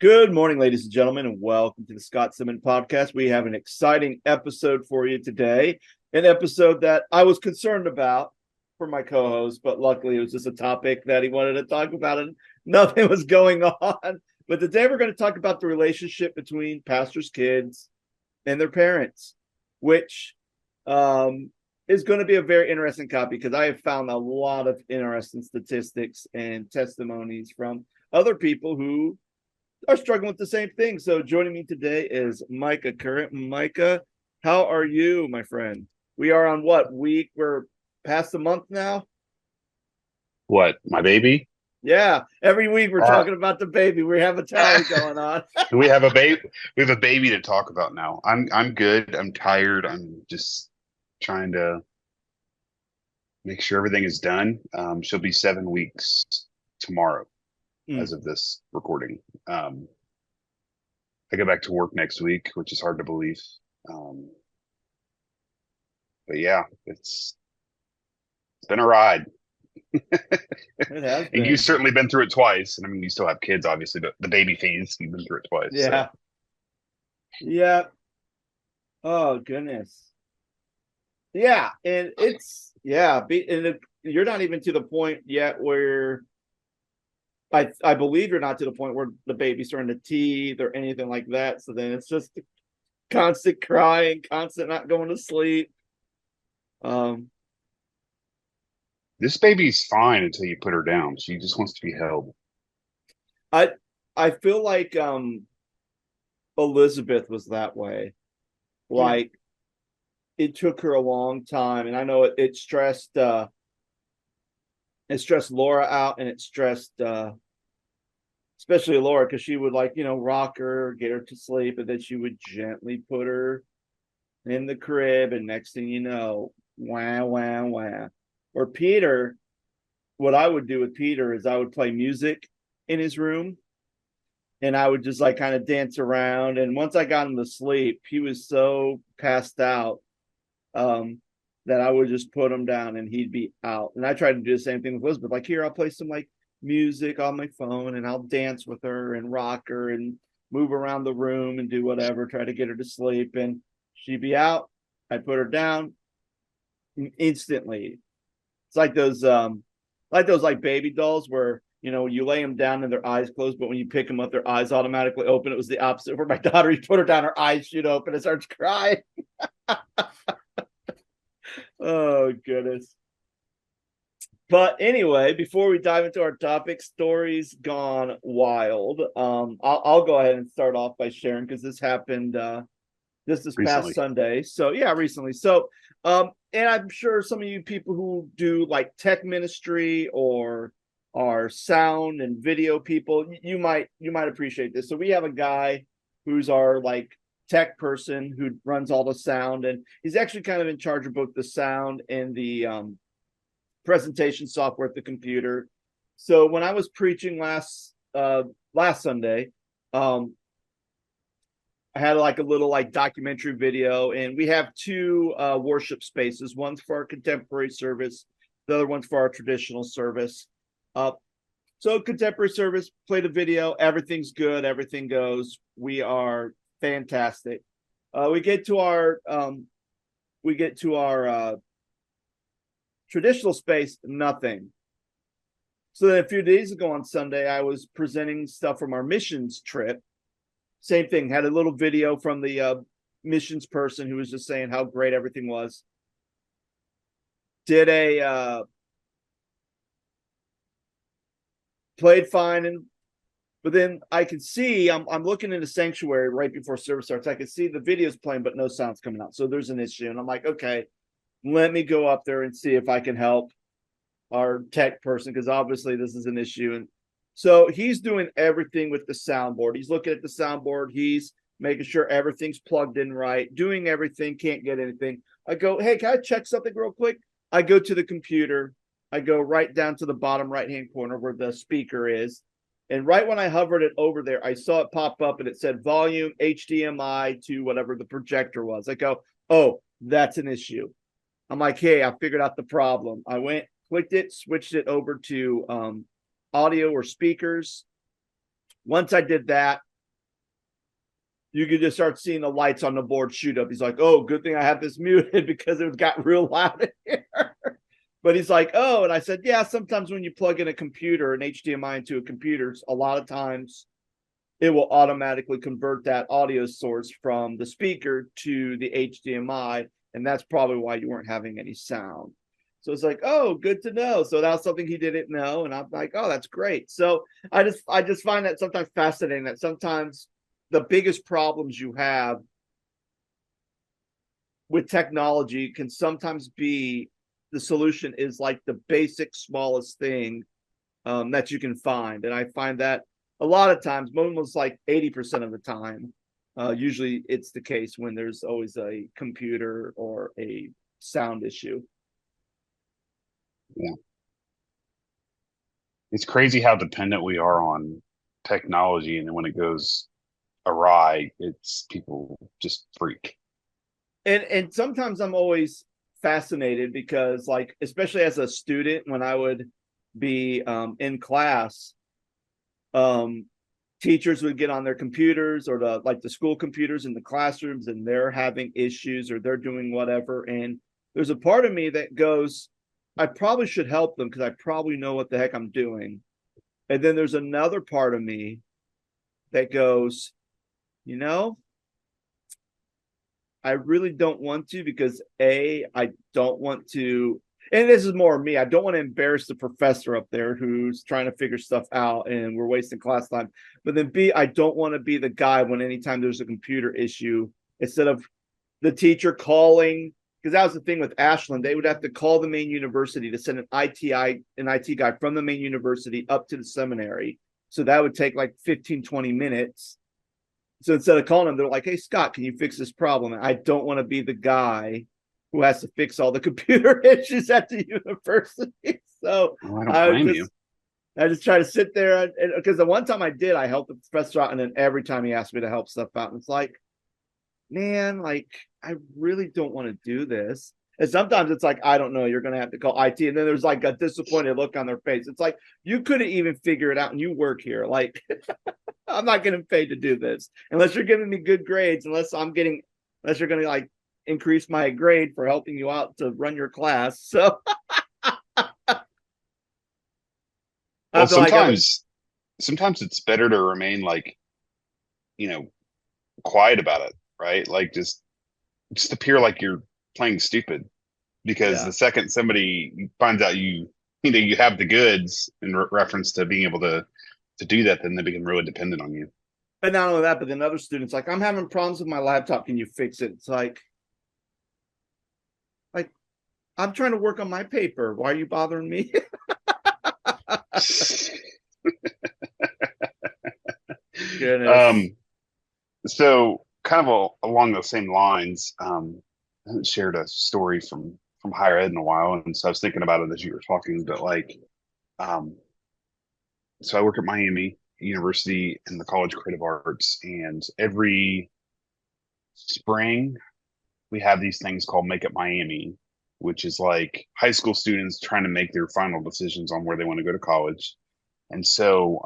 Good morning, ladies and gentlemen, and welcome to the Scott Stedman podcast. We have an exciting episode for you today, an episode that I was concerned about for my co-host, but luckily it was just a topic that he wanted to talk about and nothing was going on. But today we're going to talk about the relationship between pastors' kids and their parents, which is going to be a very interesting topic because I have found a lot of interesting statistics and testimonies from other people who are struggling with the same thing. So joining me today is Micah Current. Micah, how are you, my friend? We are on what week? We're past a month now. What, my baby? Yeah, every week we're Uh, talking about the baby. We have a tally going on. we have a baby. We have a baby to talk about now. I'm good. I'm tired. I'm just trying to make sure everything is done. She'll be 7 weeks tomorrow, Mm. as of this recording. I go back to work next week, which is hard to believe. Um, but yeah, it's been a ride, It has and you've been. certainly been through it twice. And I mean, you still have kids, obviously, but the baby phase, you've been through it twice. So Yeah. Yeah. Oh goodness. Yeah, and it's yeah. You're not even to the point yet where I believe you're not to the point where the baby's starting to teeth or anything like that. So then it's just constant crying, constant not going to sleep. Um, this baby's fine until you put her down. She just wants to be held. I I feel like Elizabeth was that way. Yeah. Like it took her a long time, and I know it stressed Laura out, and it stressed especially Laura because she would rock her, get her to sleep, and then she would gently put her in the crib, and next thing you know, wah wah wah. Or Peter, what I would do with Peter is I would play music in his room and I would just like kind of dance around. And once I got him to sleep, he was so passed out um, that I would just put him down and he'd be out. And I tried to do the same thing with Elizabeth. Like, here, I'll play some like music on my phone and I'll dance with her and rock her and move around the room and do whatever, try to get her to sleep. And she'd be out. I'd put her down instantly. It's like those like baby dolls where you lay them down and their eyes closed, but when you pick them up, their eyes automatically open. It was the opposite for my daughter. You put her down, her eyes shoot open, and starts crying. Oh goodness. But anyway, before we dive into our topic, stories gone wild. I'll go ahead and start off by sharing because this happened this past Recently. Sunday. So yeah, recently. So and I'm sure some of you people who do like tech ministry or are sound and video people, you might appreciate this. So we have a guy who's our like tech person who runs all the sound, and he's actually kind of in charge of both the sound and the presentation software at the computer. So when I was preaching last Sunday, um, I had like a little like documentary video, and we have two worship spaces. One's for our contemporary service, the other one's for our traditional service. Uh, so contemporary service, play the video, everything's good, everything goes. We are fantastic. We get to our traditional space, nothing. So then a few days ago on Sunday, I was presenting stuff from our missions trip. Same thing, had a little video from the missions person who was just saying how great everything was. Did a played fine, and but then I could see I'm looking in the sanctuary right before service starts. I could see the video's playing, but no sound's coming out. So there's an issue, and I'm like, okay, let me go up there and see if I can help our tech person because obviously this is an issue. And so he's doing everything with the soundboard. He's looking at the soundboard. He's making sure everything's plugged in right, doing everything, can't get anything. I go, hey, can I check something real quick? I go to the computer. I go right down to the bottom right-hand corner where the speaker is. And right when I hovered it over there, I saw it pop up and it said volume HDMI to whatever the projector was. I go, oh, that's an issue. I'm like, hey, I figured out the problem. I went, clicked it, switched it over to audio or speakers. Once I did that, you could just start seeing the lights on the board shoot up. He's like, oh, good thing I have this muted because it got real loud in here. But he's like, oh, and I said, yeah, sometimes when you plug in a computer, an HDMI into a computer, a lot of times it will automatically convert that audio source from the speaker to the HDMI. And that's probably why you weren't having any sound. So it's like, oh, good to know. So that was something he didn't know. And I'm like, oh, that's great. So I just find that sometimes fascinating that sometimes the biggest problems you have with technology can sometimes be the solution is like the basic smallest thing that you can find. And I find that a lot of times, almost like 80% of the time, usually it's the case when there's always a computer or a sound issue. Yeah. It's crazy how dependent we are on technology, and then when it goes awry, it's people just freak. And sometimes I'm always fascinated because, like, especially as a student, when I would be in class, um, teachers would get on their computers or the school computers in the classrooms, and they're having issues or they're doing whatever. And there's a part of me that goes, I probably should help them because I probably know what the heck I'm doing. And then there's another part of me that goes, you know, I really don't want to because I don't want to, and this is more me. I don't want to embarrass the professor up there who's trying to figure stuff out and we're wasting class time. But then B, I don't want to be the guy when anytime there's a computer issue, instead of the teacher calling, because that was the thing with Ashland, they would have to call the main university to send an IT guy from the main university up to the seminary. So that would take like 15, 20 minutes. So instead of calling them, they're like, hey, Scott, can you fix this problem? And I don't want to be the guy who has to fix all the computer issues at the university. So Well, I don't I blame just you. I just try to sit there because the one time I did, I helped the professor out, and then every time he asked me to help stuff out, and it's like, man, like I really don't want to do this. And sometimes it's like, I don't know, you're gonna have to call IT. And then there's like a disappointed look on their face. It's like you couldn't even figure it out and you work here. Like I'm not getting paid to do this unless you're giving me good grades, unless you're gonna like increase my grade for helping you out to run your class. So I Well, feel like I'm sometimes it's better to remain like, you know, quiet about it, right? Like just appear like you're playing stupid, because yeah. the second somebody finds out you have the goods in reference to being able to do that, then they become really dependent on you. And not only that, but then other students like, I'm having problems with my laptop. Can you fix it? It's like I'm trying to work on my paper. Why are you bothering me? Goodness. Um, so kind of along those same lines, I haven't shared a story from higher ed in a while, and so I was thinking about it as you were talking. But like, um, so I work at Miami University in the College of Creative Arts, and every spring we have these things called Make It Miami, which is like high school students trying to make their final decisions on where they want to go to college. And so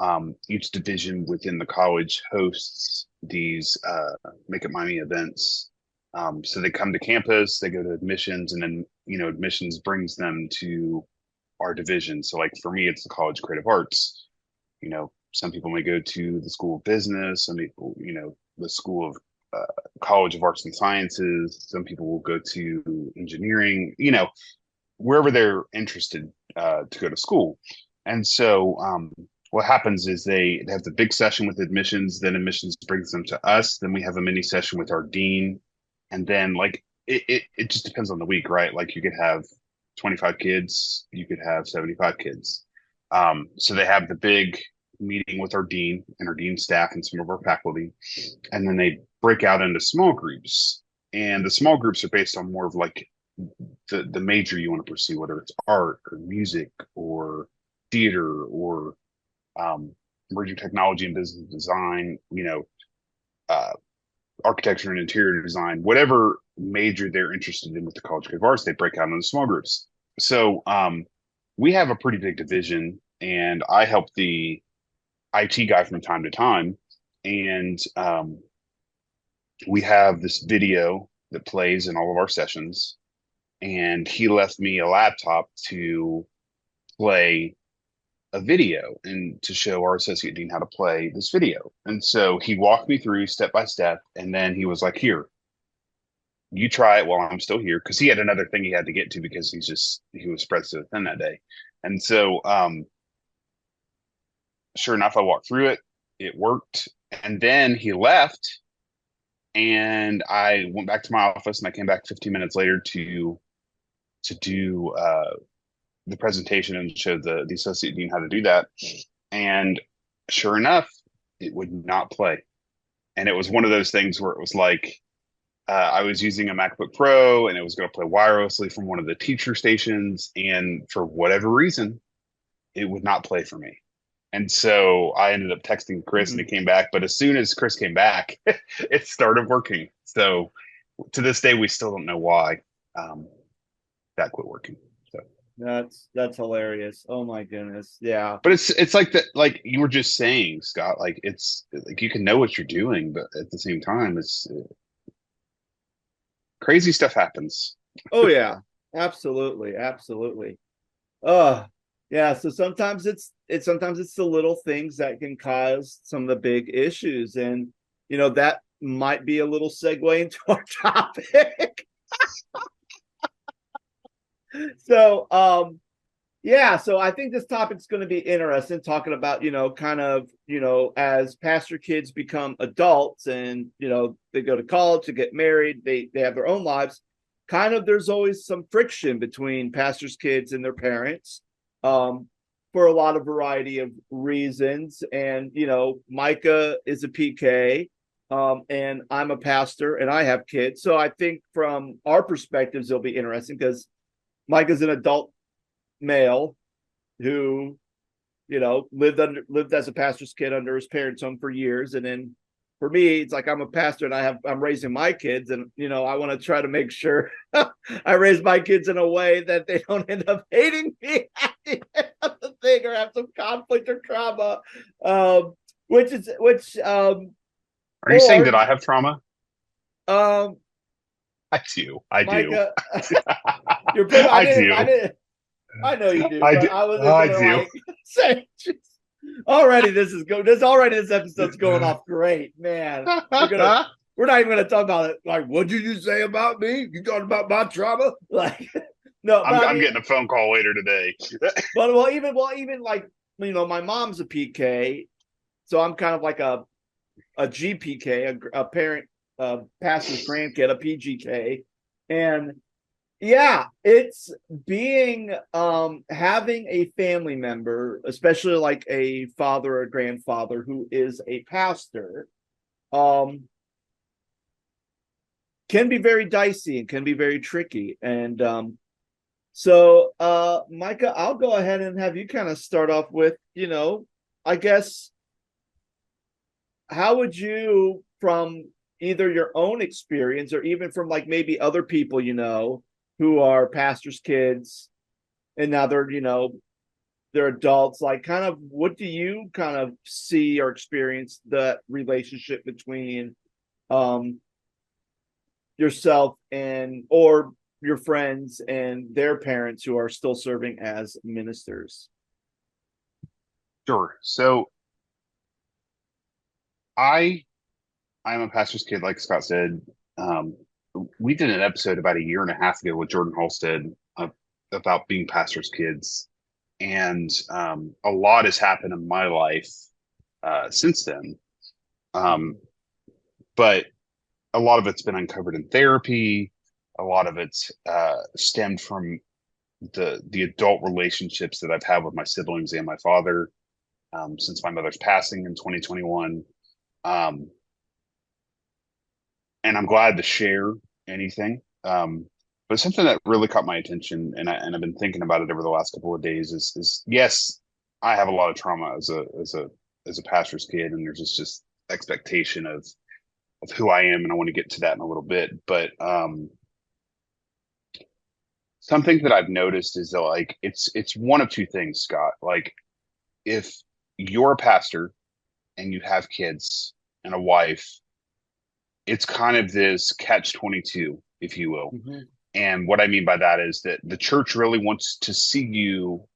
each division within the college hosts these Make It Miami events. So they come to campus, they go to admissions, and then admissions brings them to our division. So like for me, it's the College of Creative Arts. Some people may go to the School of Business, some people, the School of College of Arts and Sciences. Some people will go to engineering, wherever they're interested to go to school. And so what happens is they have the big session with admissions, then admissions brings them to us. Then we have a mini session with our dean. And then like it just depends on the week, right? Like you could have 25 kids, you could have 75 kids. So they have the big meeting with our dean and our dean staff and some of our faculty. And then they break out into small groups. And the small groups are based on more of like the major you want to pursue, whether it's art or music or theater or emerging technology and business design, uh, architecture and interior design, whatever major they're interested in with the College of Creative Arts, they break out into small groups. So we have a pretty big division, and I help the IT guy from time to time. And we have this video that plays in all of our sessions, and he left me a laptop to play a video and to show our associate dean how to play this video. And so he walked me through step by step, and then he was like, "Here, you try it while I'm still here," because he had another thing he had to get to because he was spread so thin that day. And so, sure enough, I walked through it. It worked, and then he left, and I went back to my office, and I came back 15 minutes later to do the presentation and show the associate dean how to do that. And sure enough, it would not play. And it was one of those things where it was like I was using a MacBook Pro and it was going to play wirelessly from one of the teacher stations. And for whatever reason, it would not play for me. And so I ended up texting Chris and Mhm. he came back. But as soon as Chris came back, it started working. So to this day, we still don't know why um, that quit working. So, That's hilarious. Oh my goodness. Yeah. but it's like that, like you were just saying, Scott. Like it's like you can know what you're doing, but at the same time, it's crazy stuff happens. Oh yeah. Absolutely. Absolutely. Yeah. So sometimes it's the little things that can cause some of the big issues, and that might be a little segue into our topic. So yeah, so I think this topic's going to be interesting, talking about, kind of, as pastor kids become adults and, they go to college, they get married, they have their own lives. Kind of there's always some friction between pastors' kids and their parents, um, for a lot of variety of reasons. And, Micah is a PK, and I'm a pastor and I have kids. So I think from our perspectives, it'll be interesting because Micah's an adult male who lived as a pastor's kid under his parents' home for years, and then for me it's like I'm a pastor and I'm raising my kids, and I want to try to make sure I raise my kids in a way that they don't end up hating me at the end of the thing or have some conflict or trauma, which Are you saying that or I have trauma? um I do. I do. Micah, you're putting I do. I didn't I know you do, I but do. I wasn't I gonna do. like say already this episode's going off great, man. We're not even gonna talk about it. Like, what did you say about me? You talking about my trauma? Like, no, but I I'm mean, getting a phone call later today. but even like my mom's a PK, so I'm kind of like a GPK, a parent, pastor's grandkid, a PGK, and yeah, it's being having a family member, especially like a father or grandfather who is a pastor, um can be very dicey and can be very tricky. And so Micah, I'll go ahead and have you kind of start off with, I guess, how would you, from either your own experience or even from like maybe other people who are pastors' kids and now they're adults, like kind of what do you kind of see or experience the relationship between um yourself and or your friends and their parents who are still serving as ministers? Sure. So I I'm a pastor's kid, like Scott said. Um, we did an episode about a year and a half ago with Jordan Halstead about being pastor's kids, and a lot has happened in my life since then. Um, but a lot of it's been uncovered in therapy. A lot of it's stemmed from the adult relationships that I've had with my siblings and my father since my mother's passing in 2021. Um, and I'm glad to share anything. But something that really caught my attention, and I've been thinking about it over the last couple of days, is yes, I have a lot of trauma as a pastor's kid, and there's just expectation of who I am, and I want to get to that in a little bit. But something that I've noticed is that like it's one of two things, Scott. Like if you're a pastor and you have kids and a wife, it's kind of this catch-22, if you will. Mhm. And what I mean by that is that the church really wants to see you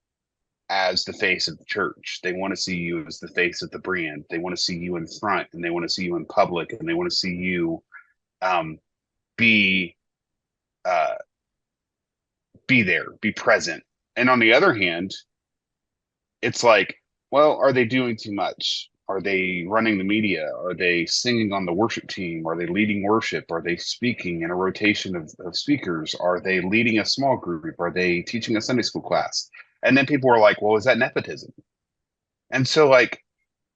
as the face of the church. They want to see you as the face of the brand. They want to see you in front, and they want to see you in public, and they want to see you um, be uh, be there, be present. And on the other hand, it's like, well, are they doing too much? Are they running the media? Are they singing on the worship team? Are they leading worship? Are they speaking in a rotation of speakers? Are they leading a small group? Are they teaching a Sunday school class? And then people are like, well, is that nepotism? And so, like,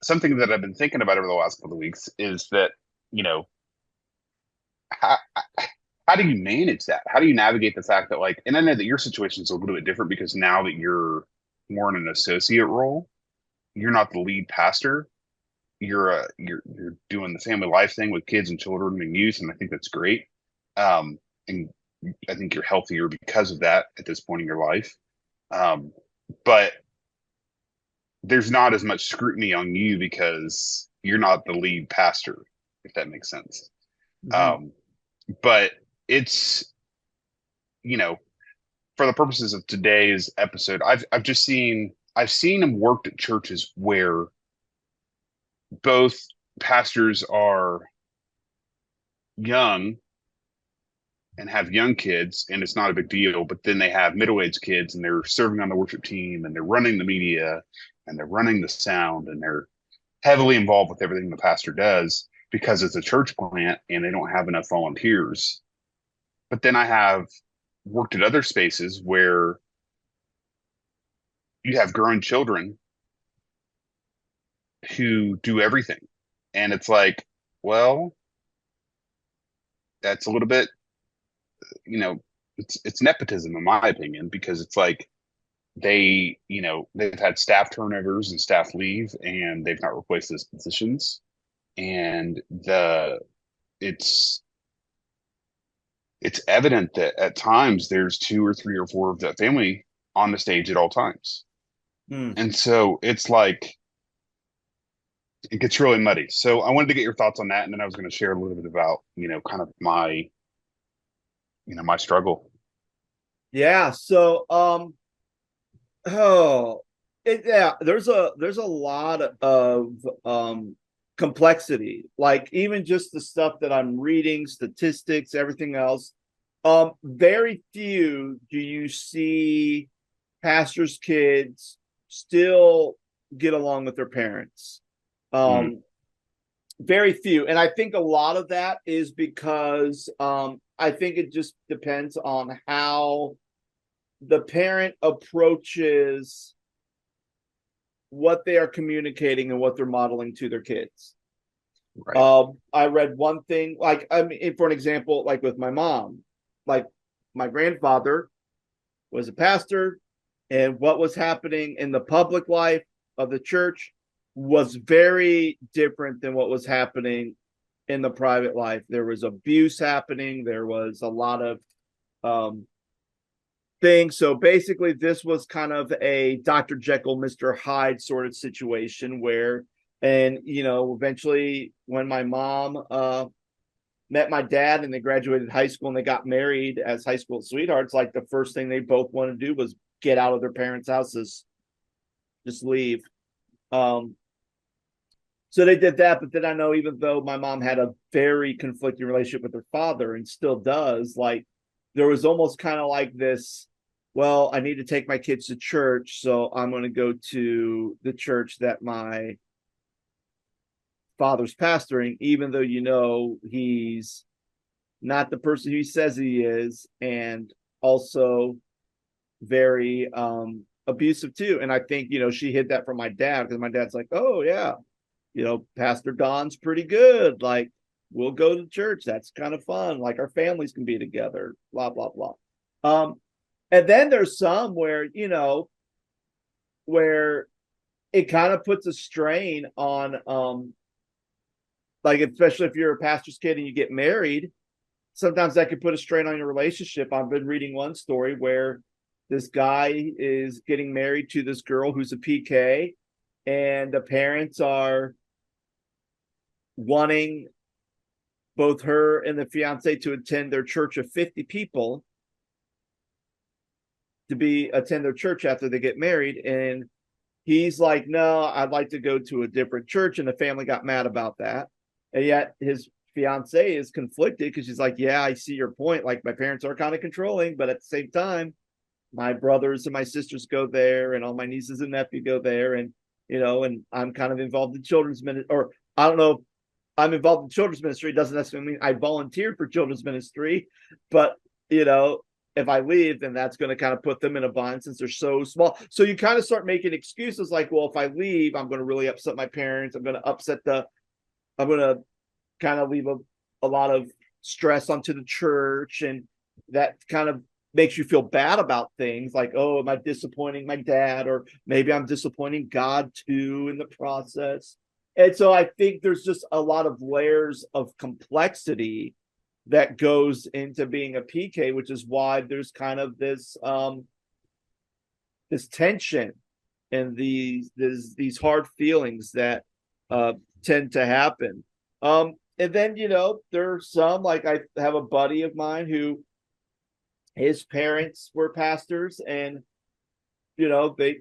something that I've been thinking about over the last couple of weeks is that, you know, how, how do you manage that? How do you navigate the fact that, like, and I know that your situation is a little bit different because now that you're more in an associate role, you're not the lead pastor. You're doing the family life thing with kids and children and youth, and I think that's great. And I think you're healthier because of that at this point in your life. Um, but there's not as much scrutiny on you because you're not the lead pastor, if that makes sense. Mhm. Um, but it's, you know, for the purposes of today's episode, I've seen them worked at churches where both pastors are young and have young kids and it's not a big deal, but then they have middle-aged kids and they're serving on the worship team and they're running the media and they're running the sound and they're heavily involved with everything the pastor does because it's a church plant and they don't have enough volunteers. But then I have worked at other spaces where you have grown children who do everything. And it's like, well, that's a little bit, you know, it's nepotism in my opinion, because it's like they've had staff turnovers and staff leave and they've not replaced those positions. And it's it's evident that at times there's two or three or four of that family on the stage at all times. Mm. And so it's like it gets really muddy. So I wanted to get your thoughts on that, and then I was going to share a little bit about, kind of my struggle. Yeah. So, oh, yeah. There's a lot of complexity. Like even just the stuff that I'm reading, statistics, everything else. Very few do you see pastors' kids still get along with their parents. Mm, Um, very few, and I think a lot of that is because I think it just depends on how the parent approaches what they are communicating and what they're modeling to their kids. right. I read one thing, like I mean, for an example, like with my mom, like my grandfather was a pastor, and what was happening in the public life of the church was very different than what was happening in the private life. There was abuse happening. There was a lot of um, thing. So basically, this was kind of a Dr. Jekyll, Mr. Hyde sort of situation where, and eventually when my mom met my dad and they graduated high school and they got married as high school sweethearts, like the first thing they both wanted to do was get out of their parents' houses, just leave. Um, so they did that, but then I know even though my mom had a very conflicting relationship with her father and still does, like there was almost kind of like this, well, I need to take my kids to church, so I'm going to go to the church that my father's pastoring, even though he's not the person he says he is, and also very abusive too. And I think she hid that from my dad because my dad's like, oh yeah, Pastor Don's pretty good. Like, we'll go to church. That's kind of fun. Like, our families can be together, blah, blah, blah. Um, and then there's some where it kind of puts a strain on, like, especially if you're a pastor's kid and you get married, sometimes that could put a strain on your relationship. I've been reading one story where this guy is getting married to this girl who's a PK, and the parents are wanting both her and the fiance to attend their church of 50 people to be attend their church after they get married. And he's like, no, I'd like to go to a different church. And the family got mad about that. And yet his fiance is conflicted because she's like, yeah, I see your point. Like, my parents are kind of controlling, but at the same time, my brothers and my sisters go there, and all my nieces and nephews go there. And, and I'm kind of involved in children's ministry, or I don't know if I'm involved in children's ministry. It doesn't necessarily mean I volunteered for children's ministry, but, if I leave, then that's going to kind of put them in a bind since they're so small. So you kind of start making excuses like, well, if I leave, I'm going to really upset my parents. I'm going to kind of leave a lot of stress onto the church. And that kind of makes you feel bad about things like, oh, am I disappointing my dad? Or maybe I'm disappointing God too in the process. And so I think there's just a lot of layers of complexity that goes into being a PK, which is why there's kind of this tension and these hard feelings that tend to happen. And then there's some, like, I have a buddy of mine who his parents were pastors, and they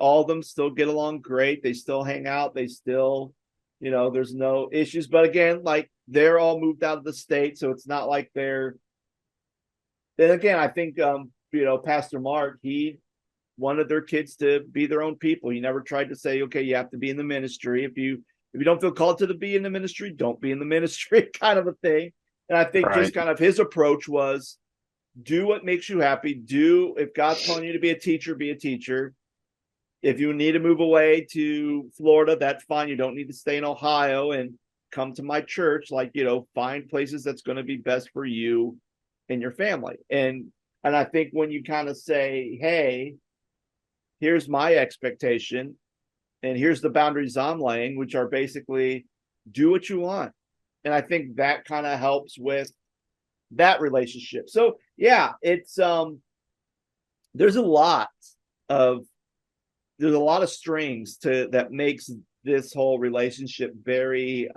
all of them still get along great. They still hang out. They still, there's no issues. But again, like, they're all moved out of the state, so it's not like they're. Then again, I think Pastor Mark, he wanted their kids to be their own people. He never tried to say, okay, you have to be in the ministry. If you don't feel called to be in the ministry, don't be in the ministry, kind of a thing. And I think just Right. kind of his approach was, do what makes you happy. If God's calling you to be a teacher, be a teacher. If you need to move away to Florida, that's fine. You don't need to stay in Ohio and come to my church. Like, find places that's going to be best for you and your family. And I think when you kind of say, hey, here's my expectation and here's the boundaries I'm laying, which are basically do what you want. And I think that kind of helps with that relationship. So yeah, it's there's a lot of strings to that makes this whole relationship very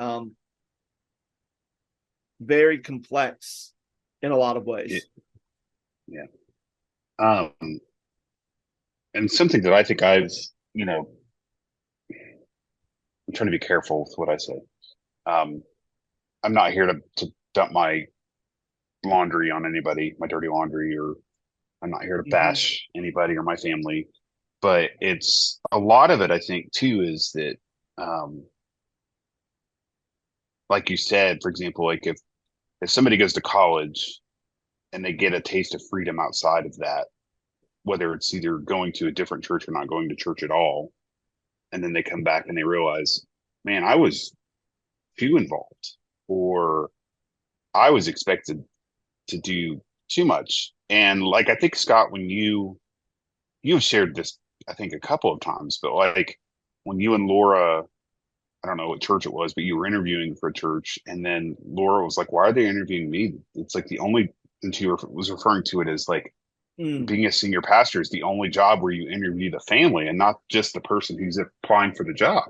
very complex in a lot of ways. Yeah. And something that I think I'm trying to be careful with what I say. Um, I'm not here to dump my laundry on anybody, my dirty laundry, or I'm not here to Mm-hmm. bash anybody or my family. But it's a lot of it, I think, too, is that, um, like you said, for example, like if somebody goes to college and they get a taste of freedom outside of that, whether it's either going to a different church or not going to church at all, and then they come back and they realize, man, I was too involved, or I was expected to do too much. And like I think Scott, when you've shared this, I think a couple of times, but like when you and Laura, I don't know what church it was, but you were interviewing for a church, and then Laura was like, "Why are they interviewing me?" It's like the only, and she was referring to it as like Mm, being a senior pastor is the only job where you interview the family and not just the person who's applying for the job.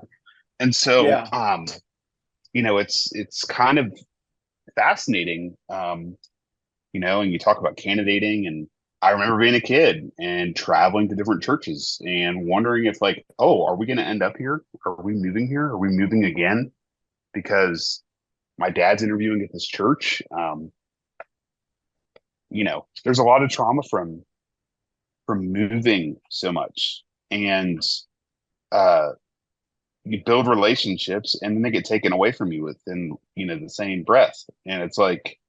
And so, yeah. it's kind of fascinating, and you talk about candidating, and I remember being a kid and traveling to different churches and wondering if like, oh, are we going to end up here? Are we moving here? Are we moving again? Because my dad's interviewing at this church. There's a lot of trauma from moving so much, and uh, you build relationships and then they get taken away from you within the same breath, and it's like,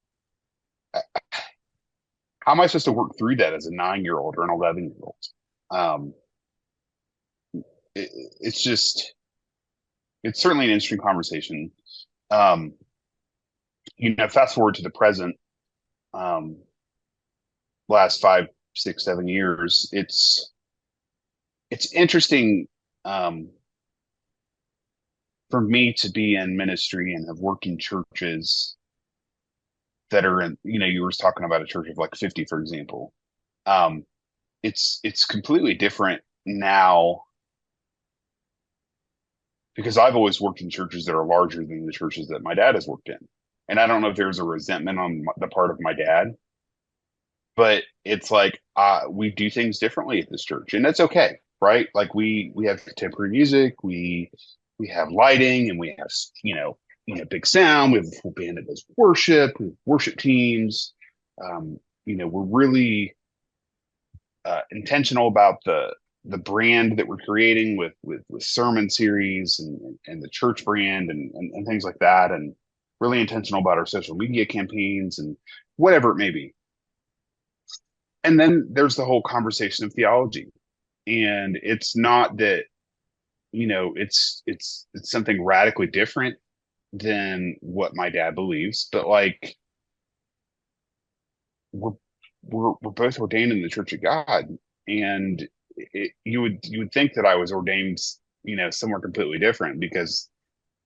how am I supposed to work through that as a 9-year old or an 11-year old? um it, it's just it's certainly an interesting conversation. um Fast forward to the present. um Last 5, 6, 7 years, it's interesting, um for me to be in ministry and have worked in churches that are in, you were talking about a church of like 50, for example. Um, it's completely different now because I've always worked in churches that are larger than the churches that my dad has worked in. And I don't know if there's a resentment on the part of my dad, but it's like we do things differently at this church, and that's okay, right? Like we have contemporary music, we have lighting, and we have big sound. We have a full band that does worship. We have worship teams. We're really intentional about the brand that we're creating with sermon series and the church brand and things like that, and really intentional about our social media campaigns and whatever it may be. And then there's the whole conversation of theology. And it's not that, it's something radically different than what my dad believes, but like we're we're both ordained in the Church of God. And you would think that I was ordained, somewhere completely different, because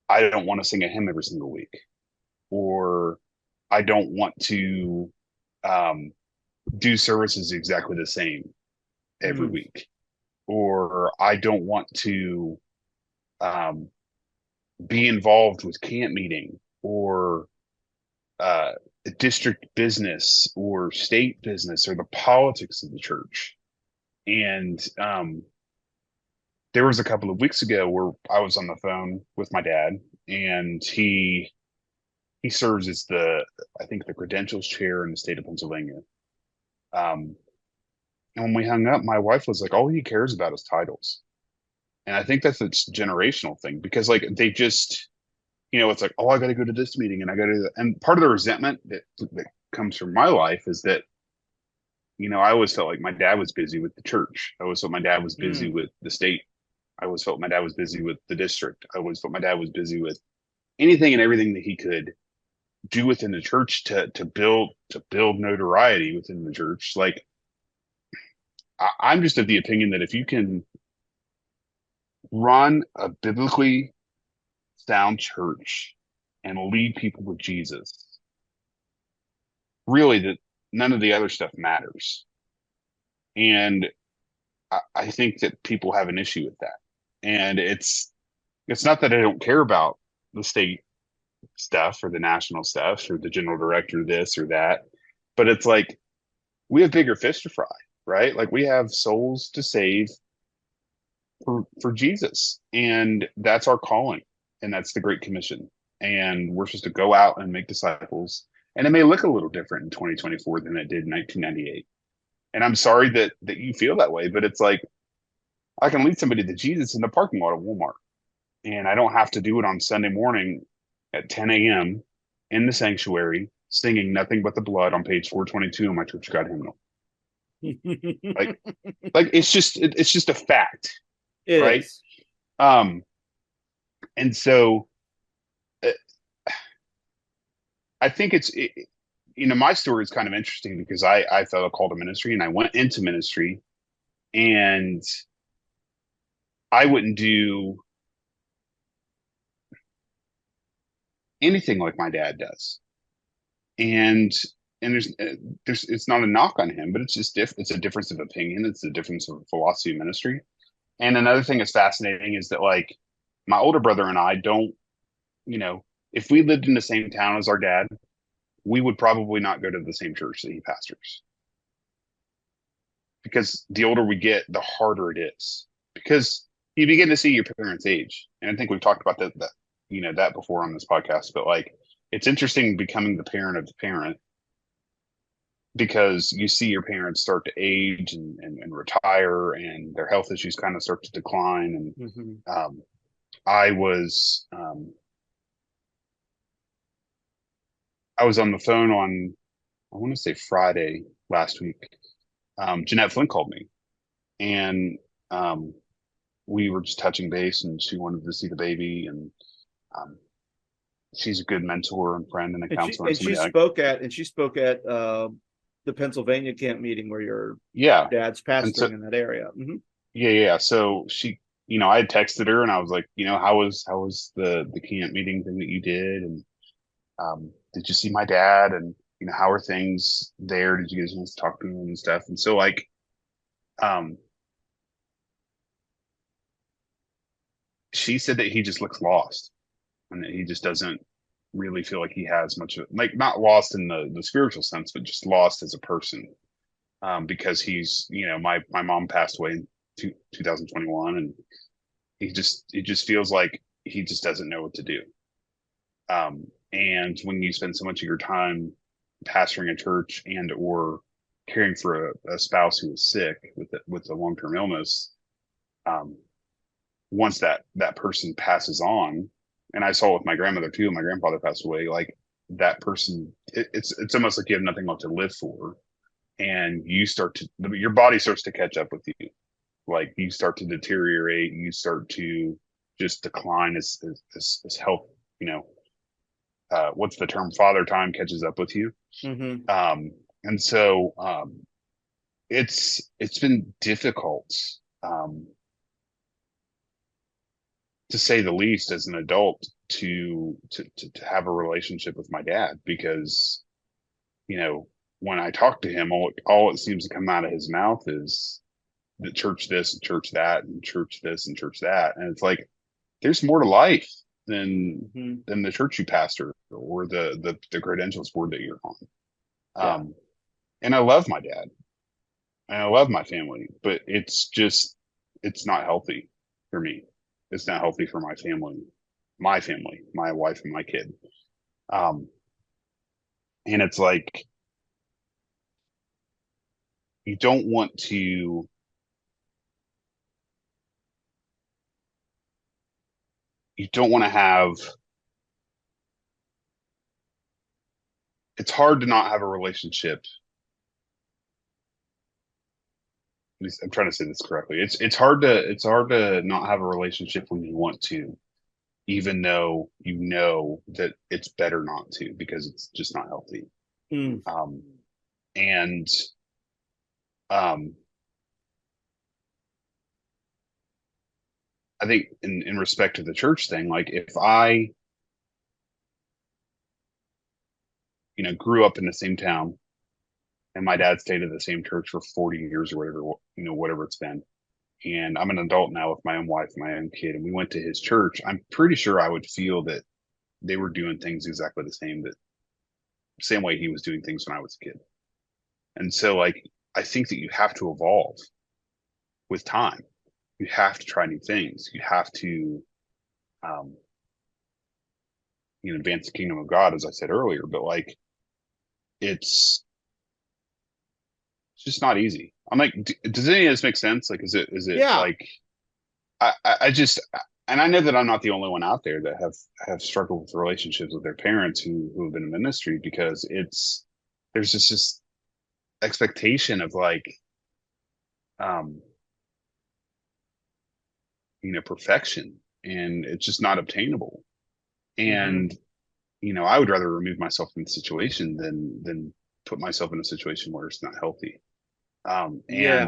I don't want to sing a hymn every single week, or I don't want to um, do services exactly the same every Mm, week, or I don't want to um, be involved with camp meeting or uh, district business or state business or the politics of the church. And there was a couple of weeks ago where I was on the phone with my dad, and he serves as I think the credentials chair in the state of Pennsylvania. Um, and when we hung up, my wife was like, "All he cares about is titles." And I think that's a generational thing, because like they just, it's like, oh, I got to go to this meeting and I got to, and part of the resentment that comes from my life is that, I always felt like my dad was busy with the church. I always felt my dad was busy mm, with the state. I always felt my dad was busy with the district. I always felt my dad was busy with anything and everything that he could do within the church to build notoriety within the church. Like I'm just of the opinion that if you can run a biblically sound church and lead people with Jesus, really that none of the other stuff matters. And I think that people have an issue with that. And it's not that I don't care about the state stuff or the national stuff or the general director this or that, but it's like we have bigger fish to fry, right? Like we have souls to save for Jesus, and that's our calling, and that's the Great Commission, and we're supposed to go out and make disciples. And it may look a little different in 2024 than it did in 1998. And I'm sorry that you feel that way, but it's like I can lead somebody to Jesus in the parking lot of Walmart, and I don't have to do it on Sunday morning at 10 a.m. in the sanctuary, singing "Nothing But the Blood" on page 422 in my Church of God hymnal. it Like, it's just a fact, right? is. Um, and so uh, I think my story is kind of interesting because I felt a call to ministry, and I went into ministry, and I wouldn't do anything like my dad does. And there's it's not a knock on him, but it's just it's a difference of opinion. It's a difference of philosophy of ministry. And another thing that's fascinating is that like my older brother and I don't, you know, if we lived in the same town as our dad, we would probably not go to the same church that he pastors, because the older we get, the harder it is, because you begin to see your parents age. And I think we've talked about that before on this podcast, but like it's interesting becoming the parent of the parent, because you see your parents start to age and retire, and their health issues kind of start to decline. And Hmm. um, I was I was on the phone on, I want to say Friday last week. Jeanette Flynn called me, and um, we were just touching base, and she wanted to see the baby, and um, she's a good mentor and friend and a And she counselor and and she somebody I spoke at and she spoke at the Pennsylvania camp meeting where your yeah. dad's And so pastoring in that area. Hmm. yeah. So she, I had texted her and I was like, how was the camp meeting thing that you did, and did you see my dad, and how are things there? Did you guys want to talk to him and stuff? And so like um she said that he just looks lost, and that he just doesn't really feel like he has much of, like, not lost in the spiritual sense, but just lost as a person. Because he's, my mom passed away in 2021, and it just feels like he just doesn't know what to do. And when you spend so much of your time pastoring a church and or caring for a spouse who is sick with a long-term illness, um, once that person passes on, and I saw it with my grandmother too, my grandfather passed away, like that person, it's almost like you have nothing left to live for, and your body starts to catch up with you. Like you start to deteriorate, you start to just decline as health, you know, what's the term? Father time catches up with you. Mm-hmm. And so it's been difficult, to say the least, as an adult to have a relationship with my dad, because when I talk to him, all it seems to come out of his mouth is the church this and church that and church this and church that, and it's like there's more to life than Mm-hmm. than the church you pastor or the credentials board that you're on. Yeah. And I love my dad and I love my family, but it's not healthy for me. It's not healthy for my family, my wife and my kid. Um, and it's like you don't want to you don't want to have it's hard to not have a relationship. I'm trying to say this correctly. It's hard to not have a relationship when you want to, even though you know that it's better not to, because it's just not healthy. Mm. Um, and um, I think in respect to the church thing, like if I, grew up in the same town and my dad stayed at the same church for 40 years or whatever, whatever it's been, and I'm an adult now with my own wife, my own kid, and we went to his church, I'm pretty sure I would feel that they were doing things exactly the same way he was doing things when I was a kid. And so, like, I think that you have to evolve with time. You have to try new things. You have to, um, advance the kingdom of God, as I said earlier. But like, it's just not easy. I'm like, does any of this make sense? Like, is it Yeah. like, I just, and I know that I'm not the only one out there that have struggled with relationships with their parents who have been in ministry, because there's just this expectation of like, um, perfection, and it's just not obtainable. Mm-hmm. And, I would rather remove myself from the situation than put myself in a situation where it's not healthy. And Yeah.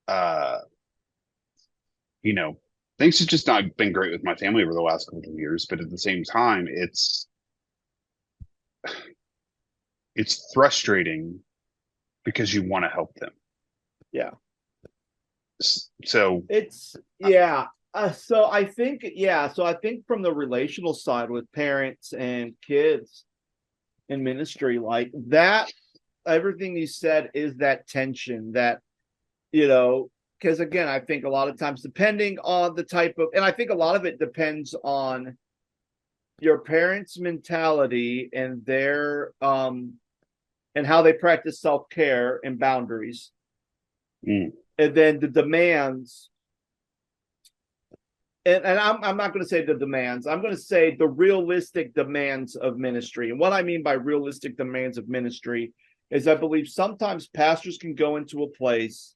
uh, you know, things have just not been great with my family over the last couple of years, but at the same time, it's frustrating because you want to help them. Yeah. So, It's yeah. So I think yeah. So I think from the relational side with parents and kids in ministry, like that, everything you said is that tension that you know. Because again, I think a lot of times, depending on the type of, and I think a lot of it depends on your parents' mentality and their and how they practice self-care and boundaries, mm, and then the demands. And I'm not going to say the demands. I'm going to say the realistic demands of ministry. And what I mean by realistic demands of ministry is I believe sometimes pastors can go into a place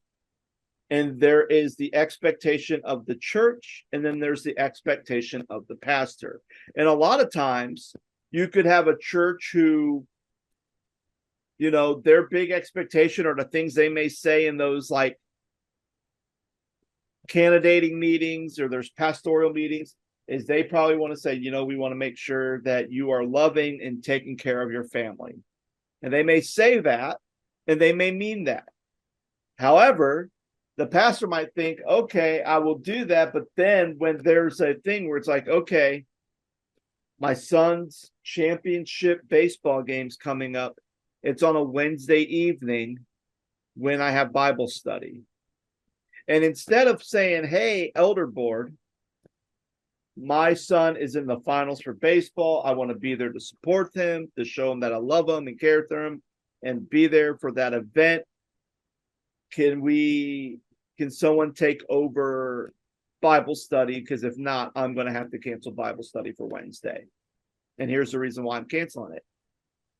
and there is the expectation of the church, and then there's the expectation of the pastor. And a lot of times you could have a church who, their big expectation or the things they may say in those like candidating meetings or there's pastoral meetings is they probably want to say, we want to make sure that you are loving and taking care of your family. And they may say that and they may mean that. However, the pastor might think, okay, I will do that. But then when there's a thing where it's like, okay, My son's championship baseball game's coming up. It's on a Wednesday evening when I have Bible study. And instead of saying, hey, elder board, my son is in the finals for baseball. I want to be there to support him, to show him that I love him and care for him, and be there for that event. Can someone take over Bible study? Because if not, I'm going to have to cancel Bible study for Wednesday. And here's the reason why I'm canceling it.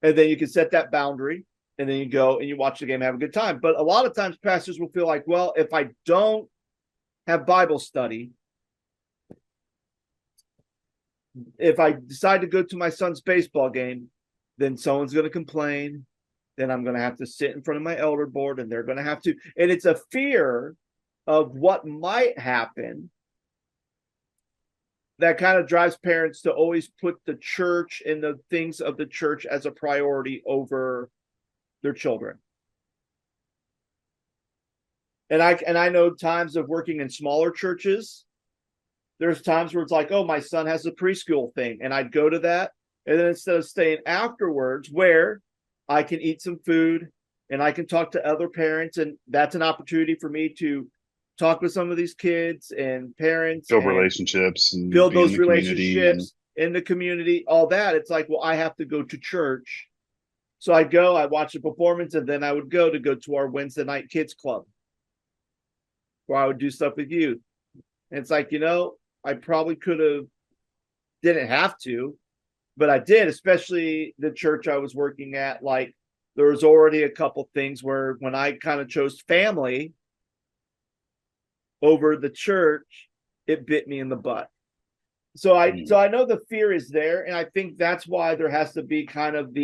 And then you can set that boundary, and then you go and you watch the game, have a good time. But a lot of times pastors will feel like, well, if I don't have Bible study, if I decide to go to my son's baseball game, then someone's going to complain. Then I'm going to have to sit in front of my elder board, and they're going to have to. And it's a fear of what might happen that kind of drives parents to always put the church and the things of the church as a priority over their children. And I know times of working in smaller churches, there's times where it's like, oh, my son has a preschool thing, and I'd go to that. And then instead of staying afterwards, where I can eat some food and I can talk to other parents, and that's an opportunity for me to talk with some of these kids and parents Build and relationships and build be in those the community. And relationships in the community, all that. It's like, well, I have to go to church. So I go, I watch the performance, and then I would go to our Wednesday night kids club where I would do stuff with youth. And it's like, I probably could have, didn't have to, but I did, especially the church I was working at. Like, there was already a couple things where when I kind of chose family over the church, it bit me in the butt. So I know the fear is there, and I think that's why there has to be kind of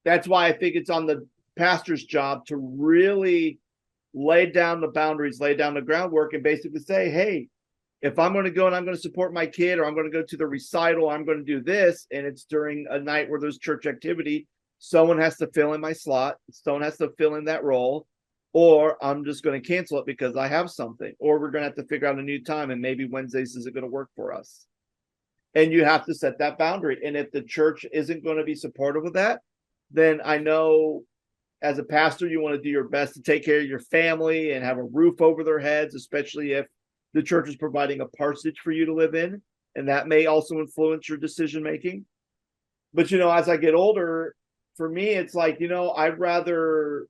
that's why I think it's on the pastor's job to really lay down the boundaries, lay down the groundwork, and basically say, hey, if I'm going to go and I'm going to support my kid, or I'm going to go to the recital, I'm going to do this, and it's during a night where there's church activity, someone has to fill in my slot, someone has to fill in that role, or I'm just going to cancel it because I have something, or we're going to have to figure out a new time, and maybe Wednesdays isn't going to work for us. And you have to set that boundary. And if the church isn't going to be supportive of that, then I know as a pastor, you want to do your best to take care of your family and have a roof over their heads, especially if the church is providing a parsonage for you to live in. And that may also influence your decision making. But, as I get older, for me, it's like, I'd rather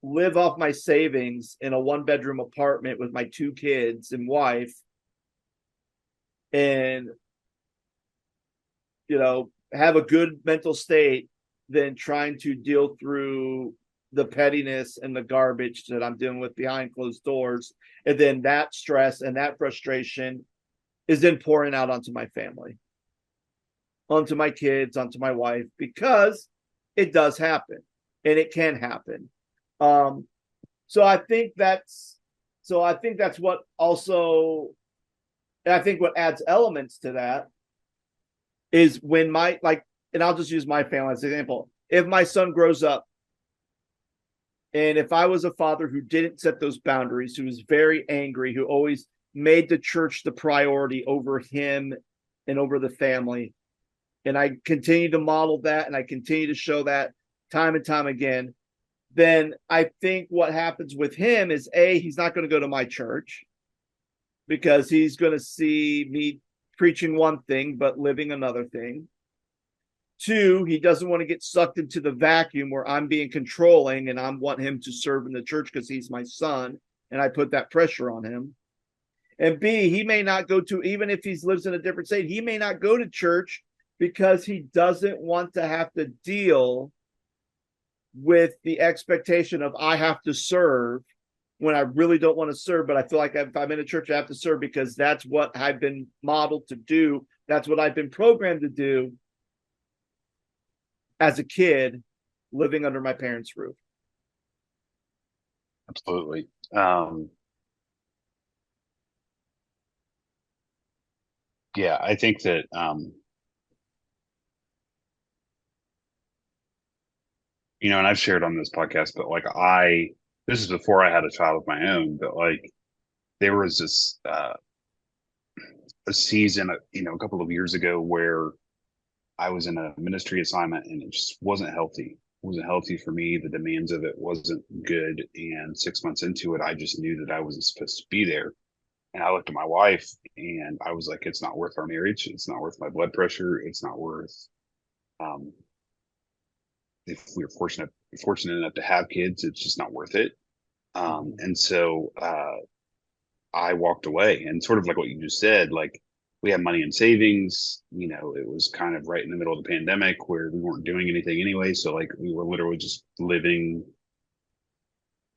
live off my savings in a 1-bedroom apartment with my 2 kids and wife and, have a good mental state than trying to deal through the pettiness and the garbage that I'm dealing with behind closed doors. And then that stress and that frustration is then pouring out onto my family, onto my kids, onto my wife, because it does happen and it can happen. So I think that's what also, and I think what adds elements to that is when and I'll just use my family as an example. If my son grows up, and if I was a father who didn't set those boundaries, who was very angry, who always made the church the priority over him and over the family, and I continue to model that and I continue to show that time and time again, then I think what happens with him is, A, he's not going to go to my church because he's going to see me preaching one thing but living another thing. 2, he doesn't want to get sucked into the vacuum where I'm being controlling and I want him to serve in the church because he's my son and I put that pressure on him. And B, he may not go to, even if he lives in a different state, he may not go to church because he doesn't want to have to deal with the expectation of I have to serve when I really don't want to serve, but I feel like if I'm in a church, I have to serve because that's what I've been modeled to do. That's what I've been programmed to do as a kid living under my parents' roof. Absolutely. Yeah, I think that, and I've shared on this podcast, but like this is before I had a child of my own, but like there was this, a season, a couple of years ago where I was in a ministry assignment and it just wasn't healthy. It wasn't healthy for me. The demands of it wasn't good. And 6 months into it, I just knew that I wasn't supposed to be there. And I looked at my wife and I was like, it's not worth our marriage. It's not worth my blood pressure. It's not worth, um, if we were fortunate enough to have kids, it's just not worth it. Mhm. And so, I walked away and sort of like what you just said, like we had money in savings, it was kind of right in the middle of the pandemic where we weren't doing anything anyway. So like we were literally just living,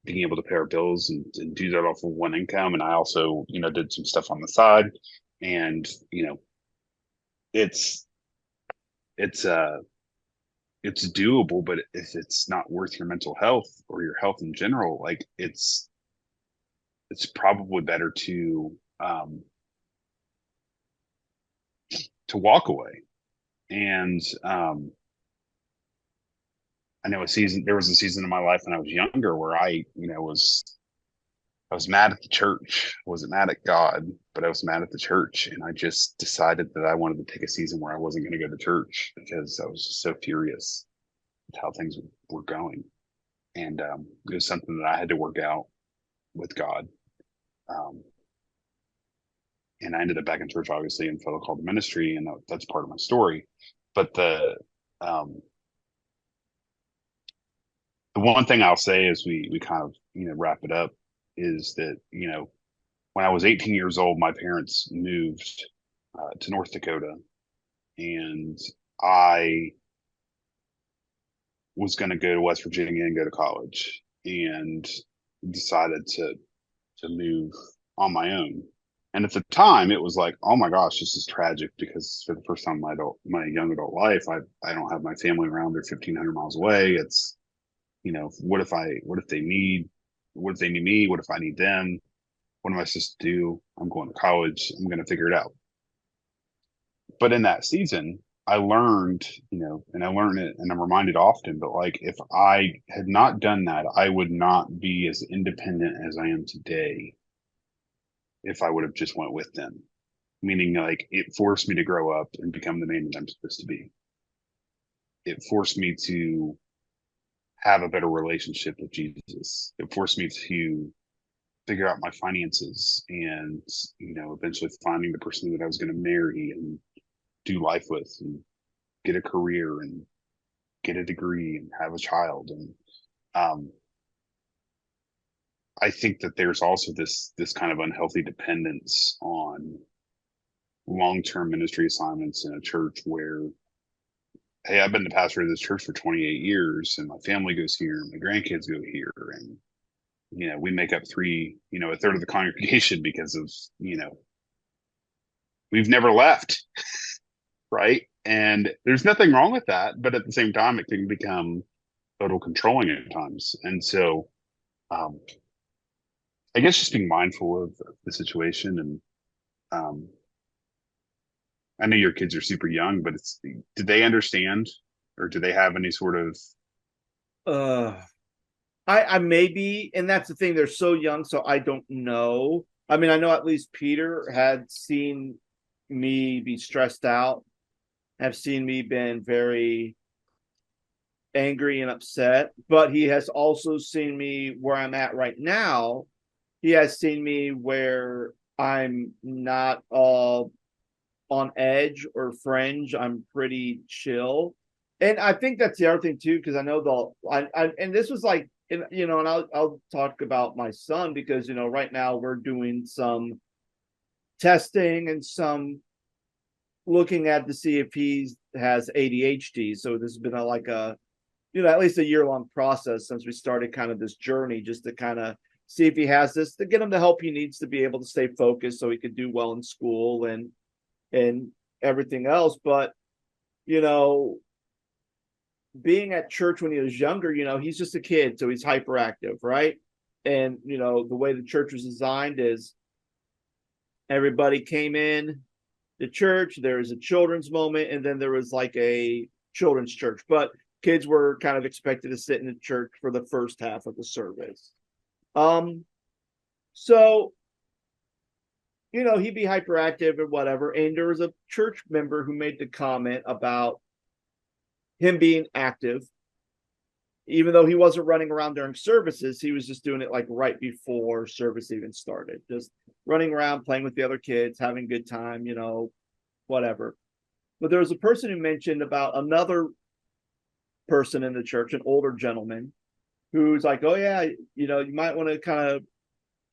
being able to pay our bills and do that off of one income. And I also, did some stuff on the side and, it's, it's, uh, it's doable, but if it's not worth your mental health or your health in general, like it's probably better to walk away. And I know there was a season in my life when I was younger where I was mad at the church. I wasn't mad at God, but I was mad at the church. And I just decided that I wanted to take a season where I wasn't going to go to church because I was just so furious with how things were going. And it was something that I had to work out with God. Um, and I ended up back in church, obviously, and felt a call to ministry, and that's part of my story. But um, the one thing I'll say as we kind of wrap it up is that when I was 18 years old, my parents moved to North Dakota, and I was going to go to West Virginia and go to college, and decided to move on my own. And at the time, it was like, oh my gosh, this is tragic because for the first time in my young adult life, I don't have my family around. They're 1,500 miles away. It's what if they need me? What if I need them? What am I supposed to do? I'm going to college. I'm going to figure it out. But in that season, I learned, and I learned it and I'm reminded often, but like if I had not done that, I would not be as independent as I am today if I would have just went with them. Meaning like it forced me to grow up and become the man that I'm supposed to be. It forced me to have a better relationship with Jesus. It forced me to figure out my finances and, eventually finding the person that I was going to marry and do life with and get a career and get a degree and have a child. And um, I think that there's also this kind of unhealthy dependence on long-term ministry assignments in a church where, hey, I've been the pastor of this church for 28 years and my family goes here and my grandkids go here. And, we make up a third of the congregation because of, we've never left. Right. And there's nothing wrong with that. But at the same time, it can become total controlling at times. And so, um, I guess just being mindful of the situation and, um, I know your kids are super young, but did they understand or do they have any sort of, Uh, I maybe, and that's the thing. They're so young, so I don't know. I mean, I know at least Peter had seen me be stressed out, have seen me been very angry and upset, but he has also seen me where I'm at right now. He has seen me where I'm not all on edge or fringe. I'm pretty chill. And I think that's the other thing too, because I know and this was like, and I'll talk about my son because right now we're doing some testing and some looking at to see if he has ADHD. So this has been like a at least a year-long process since we started kind of this journey, just to kind of see if he has this, to get him the help he needs to be able to stay focused so he could do well in school and everything else. But you know being at church when he was younger, he's just a kid, so he's hyperactive, right? And the way the church was designed is everybody came in the church, there was a children's moment, and then there was like a children's church, but kids were kind of expected to sit in the church for the first half of the service. um so he'd be hyperactive or whatever. And there was a church member who made the comment about him being active, even though he wasn't running around during services. He was just doing it like right before service even started, just running around, playing with the other kids, having a good time, whatever. But there was a person who mentioned about another person in the church, an older gentleman, who's like, oh, yeah, you might want to kind of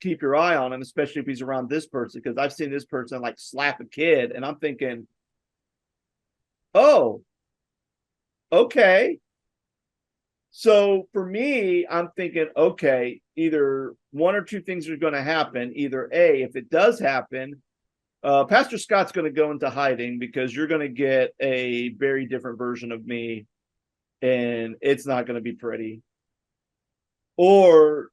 keep your eye on him, especially if he's around this person, because I've seen this person like slap a kid. And I'm thinking, oh, okay. So for me, I'm thinking, okay, either one or two things are going to happen. Either A, if it does happen, Pastor Scott's going to go into hiding because you're going to get a very different version of me, and it's not going to be pretty. Or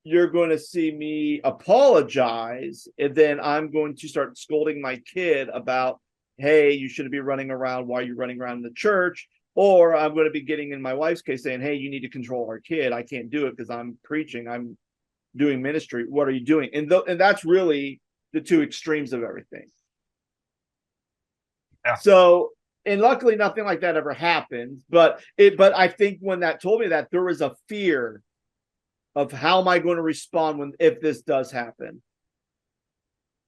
you're going to see me apologize, and then I'm going to start scolding my kid about, hey, you shouldn't be running around. Why are you running around in the church? Or I'm going to be getting in my wife's case saying, hey, you need to control our kid. I can't do it because I'm preaching. I'm doing ministry. What are you doing? And that's really the two extremes of everything. Yeah. So, and luckily nothing like that ever happened. But I think when that told me that, there was a fear of how am I going to respond if this does happen.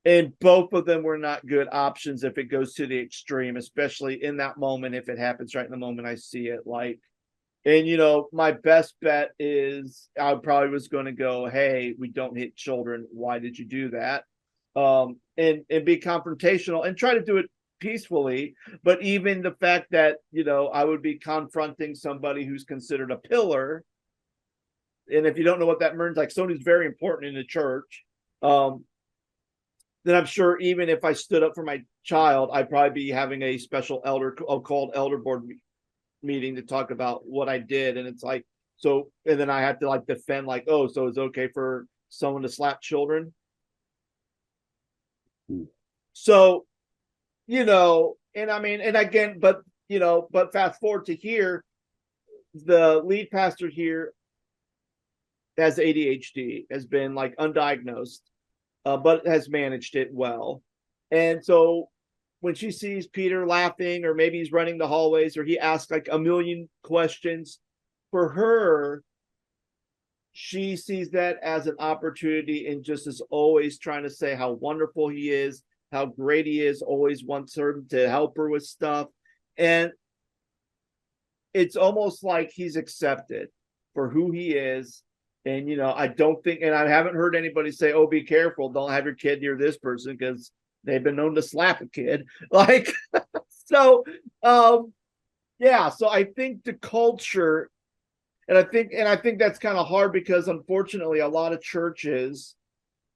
And both of them were not good options if it goes to the extreme, especially in that moment. If it happens right in the moment I see it, like, and my best bet is I probably was going to go, hey, we don't hit children. Why did you do that? And be confrontational and try to do it peacefully. But even the fact that I would be confronting somebody who's considered a pillar, and if you don't know what that means, like somebody's very important in the church, then I'm sure even if I stood up for my child, I'd probably be having a special called elder board meeting to talk about what I did. And it's like, so, and then I have to like defend, like, oh, so it's okay for someone to slap children. So, and I mean, and again, but fast forward to here, the lead pastor here has ADHD, has been like undiagnosed, but has managed it well. And so when she sees Peter laughing, or maybe he's running the hallways, or he asks like a million questions, for her, she sees that as an opportunity and just is always trying to say how wonderful he is, how great he is, always wants her to help her with stuff. And it's almost like he's accepted for who he is. And, I don't think, and I haven't heard anybody say, oh, be careful, don't have your kid near this person because they've been known to slap a kid. Like, so, yeah. So I think the culture, and I think that's kind of hard because unfortunately, a lot of churches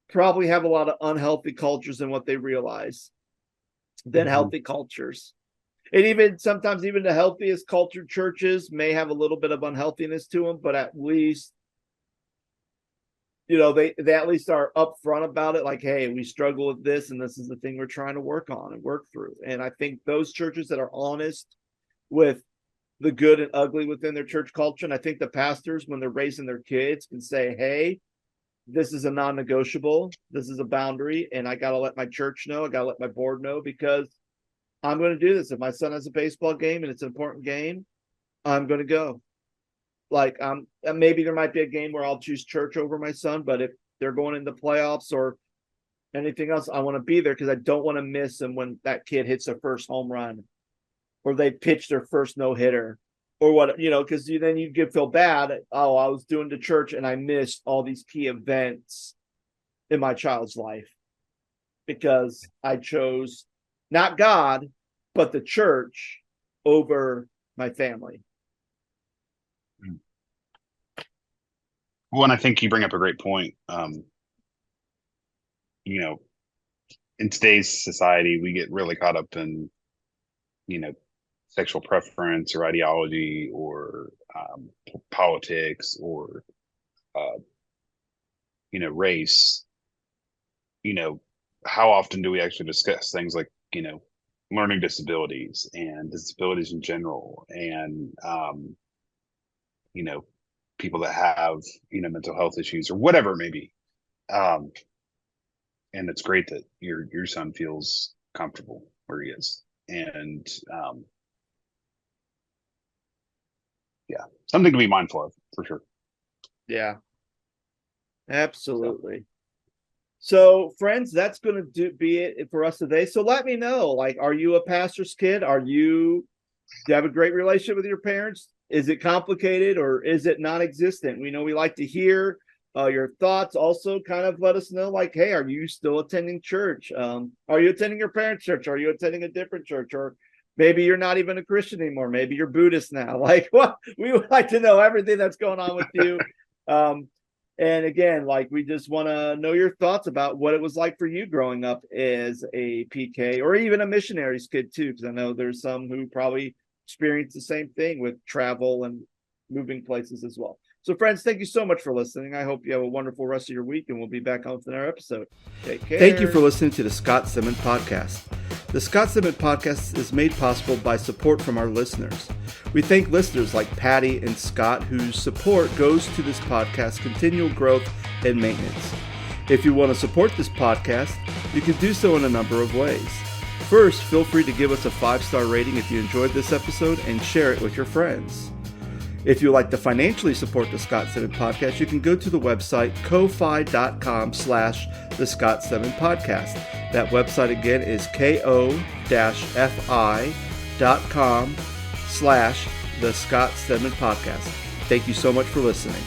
probably have a lot of unhealthy cultures than what they realize than healthy cultures. And even sometimes, even the healthiest cultured churches may have a little bit of unhealthiness to them, but at least, they at least are upfront about it. Like, hey, we struggle with this, and this is the thing we're trying to work on and work through. And I think those churches that are honest with the good and ugly within their church culture, and I think the pastors, when they're raising their kids, can say, hey, this is a non-negotiable, this is a boundary, and I got to let my church know, I got to let my board know, because I'm going to do this. If my son has a baseball game and it's an important game, I'm going to go. Like, maybe there might be a game where I'll choose church over my son, but if they're going into playoffs or anything else, I want to be there because I don't want to miss them when that kid hits their first home run or they pitch their first no-hitter or what, because then you feel bad. Oh, I was doing the church and I missed all these key events in my child's life because I chose not God, but the church over my family. Well, and I think you bring up a great point. You know, in today's society, we get really caught up in, you know, sexual preference or ideology or politics or, uh, race. You know, how often do we actually discuss things like, learning disabilities and disabilities in general and, you know, people that have, mental health issues or whatever it may be. Um, and it's great that your son feels comfortable where he is. And yeah, something to be mindful of for sure. Yeah, absolutely. So, friends, that's going to be it for us today. So let me know, like, are you a pastor's kid? Do you have a great relationship with your parents? Is it complicated or is it non-existent? We know we like to hear your thoughts. Also, kind of let us know, like, hey, are you still attending church? Are you attending your parents' church? Are you attending a different church? Or maybe you're not even a Christian anymore. Maybe you're Buddhist now. Like, what? We would like to know everything that's going on with you. And again, like, we just want to know your thoughts about what it was like for you growing up as a PK or even a missionary's kid too, because I know there's some who probably experienced the same thing with travel and moving places as well. So, friends, thank you so much for listening. I hope you have a wonderful rest of your week, and we'll be back on with another episode. Take care. Thank you for listening to the Scott Stedman Podcast. The Scott Stedman Podcast is made possible by support from our listeners. We thank listeners like Patty and Scott, whose support goes to this podcast's continual growth and maintenance. If you want to support this podcast, you can do so in a number of ways. First, feel free to give us a 5-star rating if you enjoyed this episode and share it with your friends. If you'd like to financially support the Scott Stedman Podcast, you can go to the website ko-fi.com/the Scott Stedman Podcast. That website again is ko-fi.com/the Scott Stedman Podcast. Thank you so much for listening.